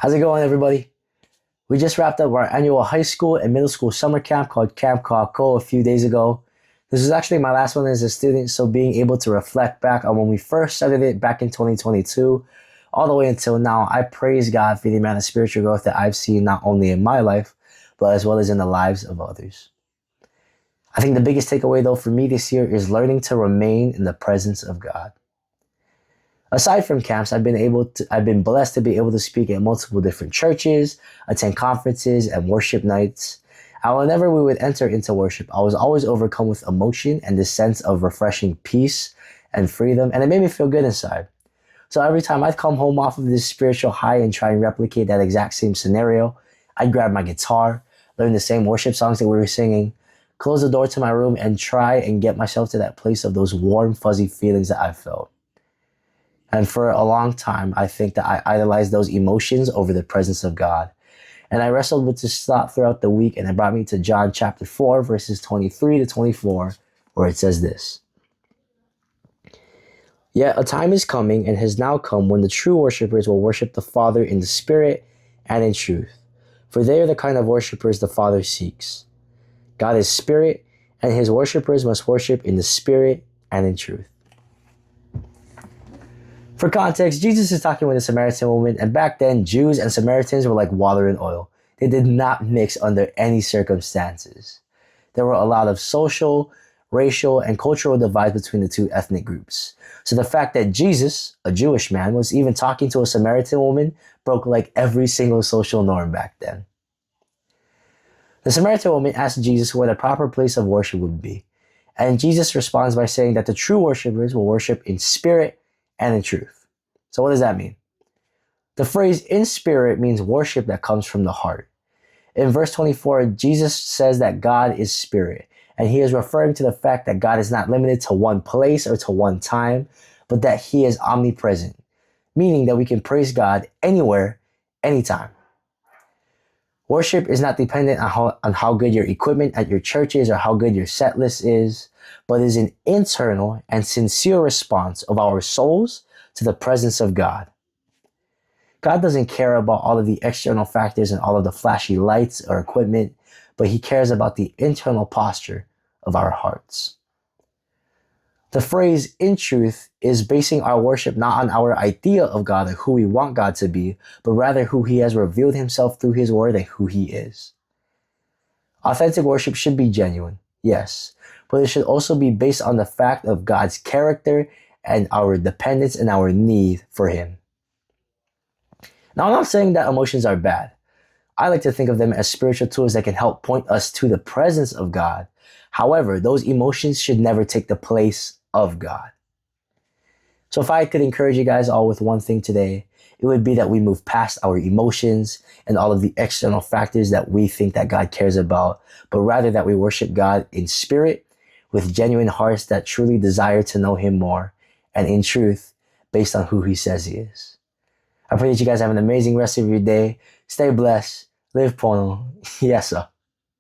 How's it going, everybody? We just wrapped up our annual high school and middle school summer camp called Camp Kako a few days ago. This was actually my last one as a student, so being able to reflect back on when we first started it back in 2022, all the way until now, I praise God for the amount of spiritual growth that I've seen not only in my life, but as well as in the lives of others. I think the biggest takeaway, though, for me this year is learning to remain in the presence of God. Aside from camps, I've been blessed to be able to speak at multiple different churches, attend conferences and worship nights. And whenever we would enter into worship, I was always overcome with emotion and this sense of refreshing peace and freedom, and it made me feel good inside. So every time I'd come home off of this spiritual high and try and replicate that exact same scenario, I'd grab my guitar, learn the same worship songs that we were singing, close the door to my room, and try and get myself to that place of those warm, fuzzy feelings that I felt. And for a long time, I think that I idolized those emotions over the presence of God. And I wrestled with this thought throughout the week, and it brought me to John chapter 4, verses 23 to 24, where it says this. Yet a time is coming and has now come when the true worshipers will worship the Father in the Spirit and in truth. For they are the kind of worshipers the Father seeks. God is Spirit, and his worshipers must worship in the Spirit and in truth. For context, Jesus is talking with a Samaritan woman, and back then, Jews and Samaritans were like water and oil. They did not mix under any circumstances. There were a lot of social, racial, and cultural divides between the two ethnic groups. So the fact that Jesus, a Jewish man, was even talking to a Samaritan woman broke like every single social norm back then. The Samaritan woman asked Jesus where the proper place of worship would be, and Jesus responds by saying that the true worshipers will worship in spirit and in truth. So what does that mean? The phrase in spirit means worship that comes from the heart. In verse 24, Jesus says that God is spirit, and he is referring to the fact that God is not limited to one place or to one time, but that he is omnipresent, meaning that we can praise God anywhere, anytime. Worship is not dependent on how good your equipment at your church is or how good your set list is, but is an internal and sincere response of our souls to the presence of God. God doesn't care about all of the external factors and all of the flashy lights or equipment, but he cares about the internal posture of our hearts. The phrase in truth is basing our worship not on our idea of God or who we want God to be, but rather who he has revealed himself through his word and who he is. Authentic worship should be genuine, yes, but it should also be based on the fact of God's character and our dependence and our need for him. Now, I'm not saying that emotions are bad. I like to think of them as spiritual tools that can help point us to the presence of God. However, those emotions should never take the place of God. So if I could encourage you guys all with one thing today, it would be that we move past our emotions and all of the external factors that we think that God cares about, but rather that we worship God in spirit with genuine hearts that truly desire to know him more, and in truth, based on who he says he is. I pray that you guys have an amazing rest of your day. Stay blessed. Live Pono. Yes, sir.